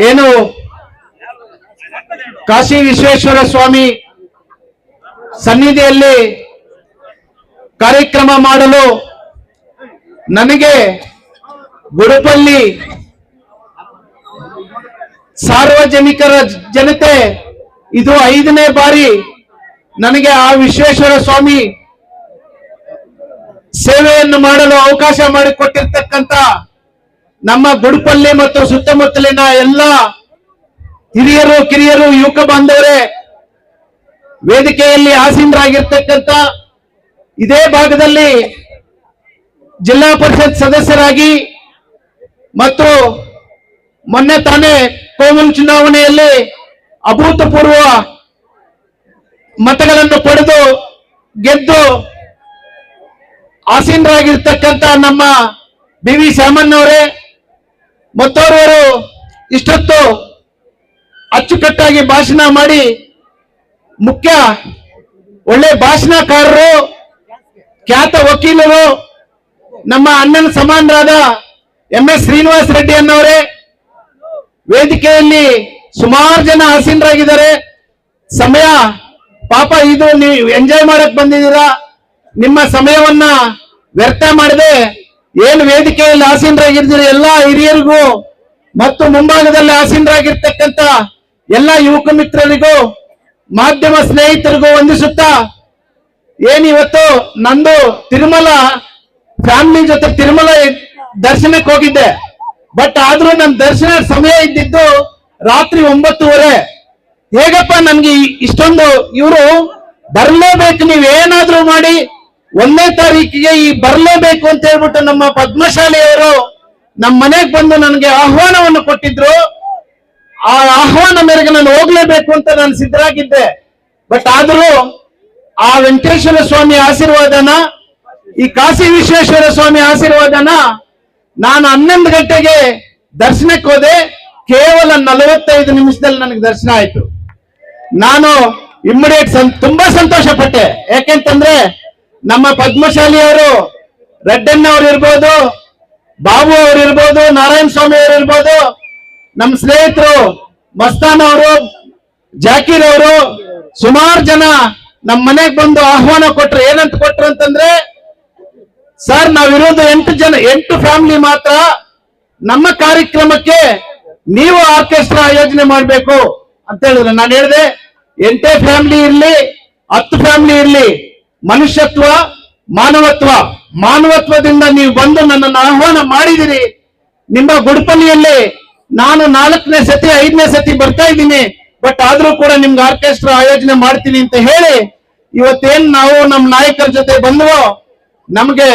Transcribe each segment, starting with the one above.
ಏನು ಕಾಶಿ ವಿಶ್ವೇಶ್ವರ ಸ್ವಾಮಿ ಸನ್ನಿಧಿಯಲ್ಲಿ ಕಾರ್ಯಕ್ರಮ ಮಾಡಲು ನನಗೆ ಗುರುಪಲ್ಲಿ ಸಾರ್ವಜನಿಕರ ಜನತೆ ಇದು 5ನೇ ಬಾರಿ ನನಗೆ ಆ ವಿಶ್ವೇಶ್ವರ ಸ್ವಾಮಿ ಸೇವೆಯನ್ನು ಮಾಡಲು ಅವಕಾಶ ಮಾಡಿಕೊಟ್ಟಿರ್ತಕ್ಕಂಥ ನಮ್ಮ ಗುಡುಪಲ್ಲಿ ಮತ್ತು ಸುತ್ತಮುತ್ತಲಿನ ಎಲ್ಲ ಹಿರಿಯರು ಕಿರಿಯರು ಯುವಕ ಬಾಂಧವರೇ, ವೇದಿಕೆಯಲ್ಲಿ ಆಸೀನರಾಗಿರ್ತಕ್ಕಂಥ ಇದೇ ಭಾಗದಲ್ಲಿ ಜಿಲ್ಲಾ ಪರಿಷತ್ ಸದಸ್ಯರಾಗಿ ಮತ್ತು ಮೊನ್ನೆ ತಾನೇ ಕೋಮಲ್ ಚುನಾವಣೆಯಲ್ಲಿ ಅಭೂತಪೂರ್ವ ಮತಗಳನ್ನು ಪಡೆದು ಗೆದ್ದು ಆಸೀನರಾಗಿರ್ತಕ್ಕಂಥ ನಮ್ಮ ಬಿ.ವಿ. ಶಾಮಣ್ಣವರೇ ಮತ್ತೋರ್ವರು ಇಷ್ಟೊತ್ತು ಅಚ್ಚುಕಟ್ಟಾಗಿ ಭಾಷಣ ಮಾಡಿ ಮುಖ್ಯ ಒಳ್ಳೆ ಭಾಷಣಕಾರರು, ಖ್ಯಾತ ವಕೀಲರು, ನಮ್ಮ ಅಣ್ಣನ ಸಮಾನರಾದ ಎಂ.ಎಸ್. ಶ್ರೀನಿವಾಸ ರೆಡ್ಡಿ ಅನ್ನವರೇ, ವೇದಿಕೆಯಲ್ಲಿ ಸುಮಾರು ಜನ ಆಸೀನರಾಗಿದ್ದಾರೆ. ಸಮಯ ಪಾಪ ಇದು ನೀವು ಎಂಜಾಯ್ ಮಾಡಕ್ ಬಂದಿದ್ದೀರಾ, ನಿಮ್ಮ ಸಮಯವನ್ನ ವ್ಯರ್ಥ ಮಾಡದೆ ಏನು ವೇದಿಕೆಯಲ್ಲಿ ಆಸೀನರಾಗಿರ್ತೀರಿ ಎಲ್ಲ ಹಿರಿಯರಿಗೂ ಮತ್ತು ಮುಂಭಾಗದಲ್ಲಿ ಆಸೀನರಾಗಿರ್ತಕ್ಕಂಥ ಎಲ್ಲ ಯುವಕ ಮಿತ್ರರಿಗೂ ಮಾಧ್ಯಮ ಸ್ನೇಹಿತರಿಗೂ ವಂದಿಸುತ್ತಾ, ಏನಿವತ್ತು ನಂದು ತಿರುಮಲ ಫ್ಯಾಮಿಲಿ ಜೊತೆ ತಿರುಮಲ ದರ್ಶನಕ್ಕೆ ಹೋಗಿದ್ದೆ. ಬಟ್ ಆದ್ರೂ ನನ್ನ ದರ್ಶನ ಸಮಯ ಇದ್ದಿದ್ದು ರಾತ್ರಿ 9:30. ಹೇಗಪ್ಪ ನನ್ಗೆ ಇಷ್ಟೊಂದು ಇವರು ಬರ್ಲೇಬೇಕು, ನೀವೇನಾದ್ರೂ ಮಾಡಿ 1ನೇ ತಾರೀಕಿಗೆ ಈ ಬರ್ಲೇಬೇಕು ಅಂತ ಹೇಳ್ಬಿಟ್ಟು ನಮ್ಮ ಪದ್ಮಶಾಲಿಯವರು ನಮ್ಮ ಮನೆಗೆ ಬಂದು ನನಗೆ ಆಹ್ವಾನವನ್ನು ಕೊಟ್ಟಿದ್ರು. ಆ ಆಹ್ವಾನ ಮೇರೆಗೆ ನಾನು ಹೋಗ್ಲೇಬೇಕು ಅಂತ ನಾನು ಸಿದ್ಧರಾಗಿದ್ದೆ. ಬಟ್ ಆದರೂ ಆ ವೆಂಕಟೇಶ್ವರ ಸ್ವಾಮಿ ಆಶೀರ್ವಾದನ, ಈ ಕಾಶಿ ವಿಶ್ವೇಶ್ವರ ಸ್ವಾಮಿ ಆಶೀರ್ವಾದನ ನಾನು 11 ಗಂಟೆಗೆ ದರ್ಶನಕ್ಕೆ ಹೋದೆ. ಕೇವಲ 45 ನಿಮಿಷದಲ್ಲಿ ನನಗೆ ದರ್ಶನ ಆಯ್ತು. ನಾನು ಇಮ್ಮಿಡಿಯೇಟ್ ತುಂಬಾ ಸಂತೋಷ ಪಟ್ಟೆ. ಯಾಕೆಂತಂದ್ರೆ ನಮ್ಮ ಪದ್ಮಶಾಲಿಯವರು ರೆಡ್ಡಣ್ಣ ಅವರು ಇರ್ಬೋದು, ಬಾಬು ಅವರು ಇರ್ಬೋದು, ನಾರಾಯಣ ಸ್ವಾಮಿ ಅವರು ಇರ್ಬೋದು, ನಮ್ಮ ಸ್ನೇಹಿತರು ಮಸ್ತಾನ್ ಅವರು, ಜಾಕೀರ್ ಅವರು, ಸುಮಾರು ಜನ ನಮ್ಮ ಮನೆಗೆ ಬಂದು ಆಹ್ವಾನ ಕೊಟ್ರು. ಏನಂತ ಕೊಟ್ರು ಅಂತಂದ್ರೆ, ಸರ್ ನಾವಿರೋದು 8 ಫ್ಯಾಮಿಲಿ ಮಾತ್ರ, ನಮ್ಮ ಕಾರ್ಯಕ್ರಮಕ್ಕೆ ನೀವು ಆರ್ಕೆಸ್ಟ್ರಾ ಆಯೋಜನೆ ಮಾಡಬೇಕು ಅಂತ ಹೇಳಿದ್ರು. ನಾನು ಹೇಳಿದೆ 8 ಫ್ಯಾಮಿಲಿ ಇರ್ಲಿ 10 ಫ್ಯಾಮಿಲಿ ಇರ್ಲಿ, ಮನುಷ್ಯತ್ವ ಮಾನವತ್ವದಿಂದ ನೀವು ಬಂದು ನನ್ನನ್ನು ಆಹ್ವಾನ ಮಾಡಿದಿರಿ. ನಿಮ್ಮ ಗುಡುಪಲ್ಲಿಯಲ್ಲಿ ನಾನು 4ನೇ ಸತಿ 5ನೇ ಸತಿ ಬರ್ತಾ ಇದ್ದೀನಿ. ಬಟ್ ಆದ್ರೂ ಕೂಡ ನಿಮ್ಗೆ ಆರ್ಕೆಸ್ಟ್ರಾ ಆಯೋಜನೆ ಮಾಡ್ತೀನಿ ಅಂತ ಹೇಳಿ ಇವತ್ತೇನ್ ನಾವು ನಮ್ಮ ನಾಯಕರ ಜೊತೆ ಬಂದವೋ ನಮ್ಗೆ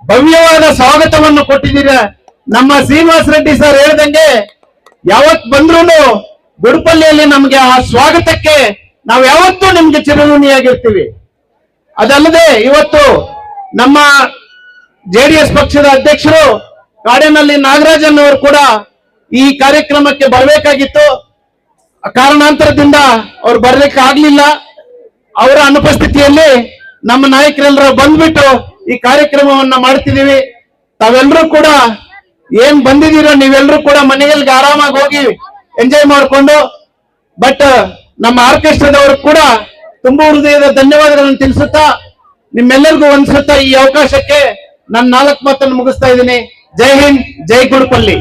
ಭವ್ಯವಾದ ಸ್ವಾಗತವನ್ನು ಕೊಟ್ಟಿದ್ದೀರ. ನಮ್ಮ ಶ್ರೀನಿವಾಸ ರೆಡ್ಡಿ ಸರ್ ಹೇಳ್ದಂಗೆ ಯಾವತ್ ಬಂದ್ರು ಗುಡುಪಲ್ಲಿಯಲ್ಲಿ ನಮ್ಗೆ ಆ ಸ್ವಾಗತಕ್ಕೆ ನಾವು ಯಾವತ್ತೂ ನಿಮ್ಗೆ ಚಿರಋಣಿಯಾಗಿರ್ತೀವಿ. ಅದಲ್ಲದೆ ಇವತ್ತು ನಮ್ಮ ಜೆಡಿಎಸ್ ಪಕ್ಷದ ಅಧ್ಯಕ್ಷರು ಕಾಡಿನಲ್ಲಿ ನಾಗರಾಜನ್ ಅವರು ಕೂಡ ಈ ಕಾರ್ಯಕ್ರಮಕ್ಕೆ ಬರಬೇಕಾಗಿತ್ತು. ಕಾರಣಾಂತರದಿಂದ ಅವ್ರು ಬರ್ಲಿಕ್ಕೆ ಆಗ್ಲಿಲ್ಲ. ಅವರ ಅನುಪಸ್ಥಿತಿಯಲ್ಲಿ ನಮ್ಮ ನಾಯಕರೆಲ್ಲರೂ ಬಂದ್ಬಿಟ್ಟು ಈ ಕಾರ್ಯಕ್ರಮವನ್ನ ಮಾಡ್ತಿದೀವಿ. ತಾವೆಲ್ಲರೂ ಕೂಡ ಏನ್ ಬಂದಿದ್ದೀರೋ ನೀವೆಲ್ಲರೂ ಕೂಡ ಮನೆಗಳಿಗೆ ಆರಾಮಾಗಿ ಹೋಗಿ ಎಂಜಾಯ್ ಮಾಡಿಕೊಂಡು, ಬಟ್ ನಮ್ಮ ಆರ್ಕೆಸ್ಟ್ರಾದವರು ಕೂಡ ತುಂಬಾ ಹೃದಯದ ಧನ್ಯವಾದಗಳನ್ನು ತಿಳಿಸುತ್ತಾ ನಿಮ್ಮೆಲ್ಲರಿಗೂ ವಂದಿಸುತ್ತಾ ಈ ಅವಕಾಶಕ್ಕೆ ನನ್ನ 4 ಮಾತನ್ನು ಮುಗಿಸ್ತಾ ಇದ್ದೀನಿ. ಜೈ ಹಿಂದ್, ಜೈ ಗುಡುಪಲ್ಲಿ.